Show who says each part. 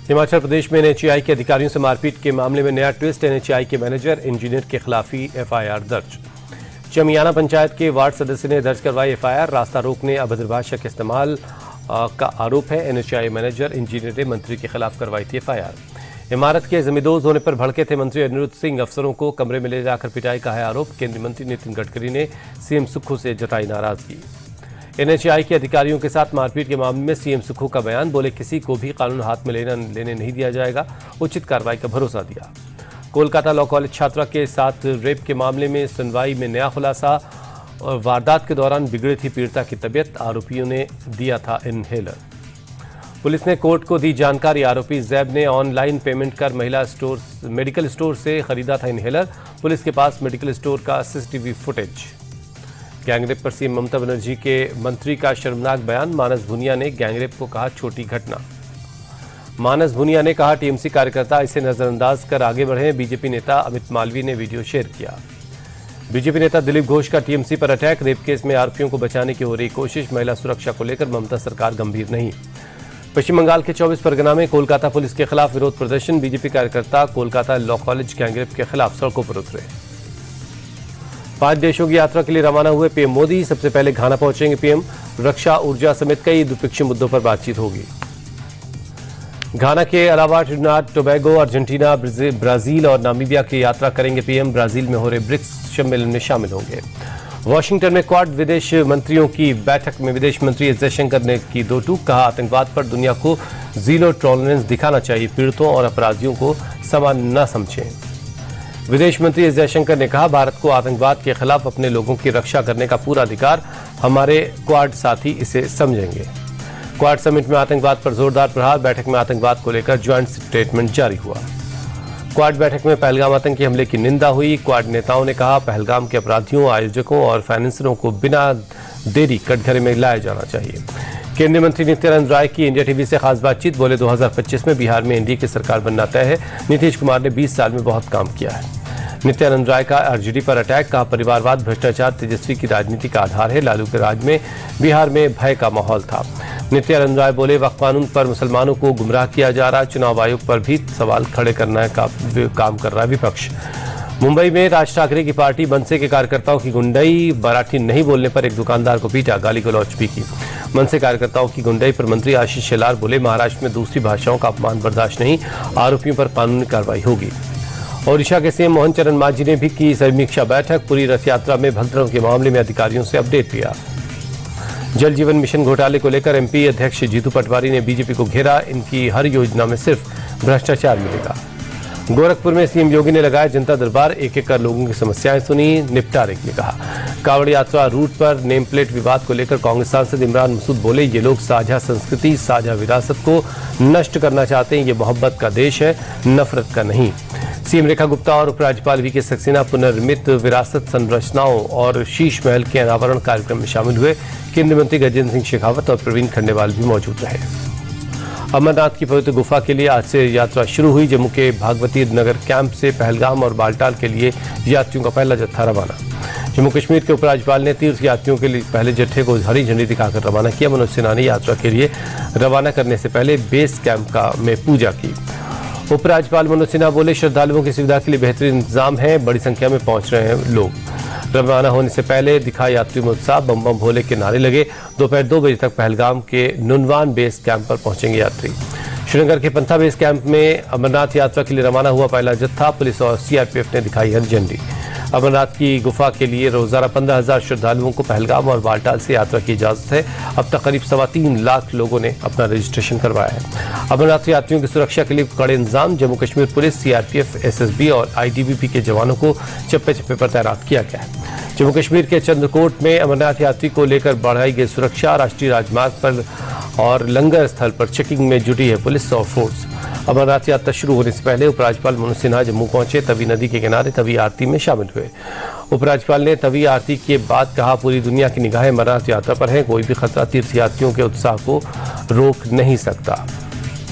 Speaker 1: हिमाचल प्रदेश में एनएचएआई के अधिकारियों से मारपीट के मामले में नया ट्विस्ट। एनएचएआई के मैनेजर इंजीनियर के खिलाफ ही एफआईआर दर्ज। चमियाना पंचायत के वार्ड सदस्य ने दर्ज करवाई एफआईआर। रास्ता रोकने अभद्र भाषा के इस्तेमाल का आरोप है। एनएचएआई मैनेजर इंजीनियर ने मंत्री के खिलाफ करवाई थी एफआईआर। इमारत के जमींदोज होने पर भड़के थे मंत्री अनिरुद्ध सिंह। अफसरों को कमरे में ले जाकर पिटाई का है आरोप। केंद्रीय मंत्री नितिन गडकरी ने सीएम सुक्खू से जताई नाराजगी। एनएचएआई के अधिकारियों के साथ मारपीट के मामले में सीएम सुक्खू का बयान। बोले किसी को भी कानून हाथ में लेने नहीं दिया जाएगा, उचित कार्रवाई का भरोसा दिया। कोलकाता लॉ कॉलेज छात्रा के साथ रेप के मामले में सुनवाई में नया खुलासा। और वारदात के दौरान बिगड़ी थी पीड़िता की तबीयत। आरोपियों ने दिया था इनहेलर। पुलिस ने कोर्ट को दी जानकारी। आरोपी जैब ने ऑनलाइन पेमेंट कर मेडिकल स्टोर से खरीदा था इनहेलर। पुलिस के पास मेडिकल स्टोर का सीसीटीवी फुटेज। गैंगरेप पर सीएम ममता बनर्जी के मंत्री का शर्मनाक बयान। मानस भुनिया ने गैंगरेप को कहा छोटी घटना। मानस भुनिया ने कहा टीएमसी कार्यकर्ता इसे नजरअंदाज कर आगे बढ़े। बीजेपी नेता अमित मालवीय ने वीडियो शेयर किया। बीजेपी नेता दिलीप घोष का टीएमसी पर अटैक। रेप केस में आरोपियों को बचाने की हो रही कोशिश। महिला सुरक्षा को लेकर ममता सरकार गंभीर नहीं। पश्चिम बंगाल के 24 परगना में कोलकाता पुलिस के खिलाफ विरोध प्रदर्शन। बीजेपी कार्यकर्ता कोलकाता लॉ कॉलेज गैंगरेप के खिलाफ सड़कों पर उतरे। 5 देशों की यात्रा के लिए रवाना हुए पीएम मोदी। सबसे पहले घाना पहुंचेंगे पीएम। रक्षा, ऊर्जा समेत कई द्विपक्षीय मुद्दों पर बातचीत होगी। घाना के अलावा ट्रिनिडाद टोबैगो, अर्जेंटीना, ब्राजील और नामीबिया की यात्रा करेंगे पीएम। ब्राजील में हो रहे ब्रिक्स सम्मेलन में शामिल होंगे। वॉशिंगटन में क्वाड विदेश मंत्रियों की बैठक में विदेश मंत्री एस जयशंकर ने की दो टूक। कहा आतंकवाद पर दुनिया को जीरो टॉलरेंस दिखाना चाहिए। पीड़ितों और अपराधियों को समान न समझें। विदेश मंत्री एस जयशंकर ने कहा भारत को आतंकवाद के खिलाफ अपने लोगों की रक्षा करने का पूरा अधिकार। हमारे क्वाड साथी इसे समझेंगे। क्वाड समिट में आतंकवाद पर जोरदार प्रहार। बैठक में आतंकवाद को लेकर ज्वाइंट स्टेटमेंट जारी हुआ। क्वाड बैठक में पहलगाम आतंकी हमले की निंदा हुई। क्वाड नेताओं ने कहा पहलगाम के अपराधियों, आयोजकों और फाइनेंसरों को बिना देरी कटघरे में लाया जाना चाहिए। केंद्रीय मंत्री नित्यानंद राय की इंडिया टीवी से खास बातचीत। बोले 2025 में बिहार में एनडीए की सरकार बनना तय है। नीतीश कुमार ने 20 साल में बहुत काम किया है। नित्यानंद राय का आरजेडी पर अटैक। कहा परिवारवाद, भ्रष्टाचार तेजस्वी की राजनीति का आधार है। लालू के राज में बिहार में भय का माहौल था। नित्यानंद राय बोले वक्फ कानून पर मुसलमानों को गुमराह किया जा रहा है। चुनाव आयोग पर भी सवाल खड़े करने का काम कर रहा है विपक्ष। मुंबई में राज ठाकरे की पार्टी मनसे के कार्यकर्ताओं की गुंडाई। मराठी नहीं बोलने पर एक दुकानदार को पीटा, गाली गलौज भी की। मनसे कार्यकर्ताओं की गुंडाई पर मंत्री आशीष शेलार बोले महाराष्ट्र में दूसरी भाषाओं का अपमान बर्दाश्त नहीं। आरोपियों पर कानूनी कार्रवाई होगी। ओडिशा के सीएम मोहन चरण मांझी ने भी की समीक्षा बैठक। पूरी रथ यात्रा में भक्तों के मामले में अधिकारियों से अपडेट लिया। जल जीवन मिशन घोटाले को लेकर एमपी अध्यक्ष जीतू पटवारी ने बीजेपी को घेरा। इनकी हर योजना में सिर्फ भ्रष्टाचार मिलेगा। गोरखपुर में सीएम योगी ने लगाया जनता दरबार। एक कर लोगों की समस्याएं सुनी, निपटारे के लिए कहा। कांवड़ यात्रा रूट पर नेम प्लेट विवाद को लेकर कांग्रेस सांसद इमरान मसूद बोले ये लोग साझा संस्कृति, साझा विरासत को नष्ट करना चाहते हैं। ये मोहब्बत का देश है, नफरत का नहीं। सीएम रेखा गुप्ता और उपराज्यपाल वीके सक्सेना पुनर्निर्मित विरासत संरचनाओं और शीश महल के अनावरण कार्यक्रम में शामिल हुए। केंद्रीय मंत्री गजेंद्र सिंह शेखावत और प्रवीण खंडेवाल भी मौजूद रहे। अमरनाथ की पवित्र गुफा के लिए आज से यात्रा शुरू हुई। जम्मू के भागवती नगर कैंप से पहलगाम और बालटाल के लिए यात्रियों का पहला जत्था रवाना। जम्मू कश्मीर के उपराज्यपाल ने तीर्थ यात्रियों के लिए पहले जत्थे को हरी झंडी दिखाकर रवाना किया। मनोज सिन्हा ने यात्रा के लिए रवाना करने से पहले बेस कैंप में पूजा की। उपराज्यपाल मनोज सिन्हा बोले श्रद्धालुओं की सुविधा के लिए बेहतरीन इंतजाम है। बड़ी संख्या में पहुंच रहे हैं लोग। रवाना होने से पहले दिखा यात्रियों में उत्साह। बम बम भोले के नारे लगे। दोपहर 2 बजे तक पहलगाम के नुनवान बेस कैंप पर पहुंचेंगे यात्री। श्रीनगर के पंथा बेस कैंप में अमरनाथ यात्रा के लिए रवाना हुआ पहला जत्था। पुलिस और सीआरपीएफ ने दिखाई हरी झंडी। अमरनाथ की गुफा के लिए रोजाना 15,000 श्रद्धालुओं को पहलगाम और बालटाल से यात्रा की इजाजत है। अब तक करीब 3.25 लाख लोगों ने अपना रजिस्ट्रेशन करवाया है। अमरनाथ यात्रियों की सुरक्षा के लिए कड़े इंतजाम। Jammu Kashmir police, CRPF, SSB और आईटीबीपी के जवानों को चप्पे चप्पे पर तैनात किया गया है। जम्मू कश्मीर के चंद्रकोट में अमरनाथ यात्री को लेकर बढ़ाई गई सुरक्षा। राष्ट्रीय राजमार्ग पर और लंगर स्थल पर चेकिंग में जुटी है पुलिस और फोर्स। अमरनाथ यात्रा शुरू होने से पहले उपराज्यपाल मनोज सिन्हा जम्मू पहुंचे। तवी नदी के किनारे तवी आरती में शामिल हुए। उपराज्यपाल ने तवी आरती के बाद कहा पूरी दुनिया की निगाहें अमरनाथ यात्रा पर है। कोई भी खतरा तीर्थयात्रियों के उत्साह को रोक नहीं सकता।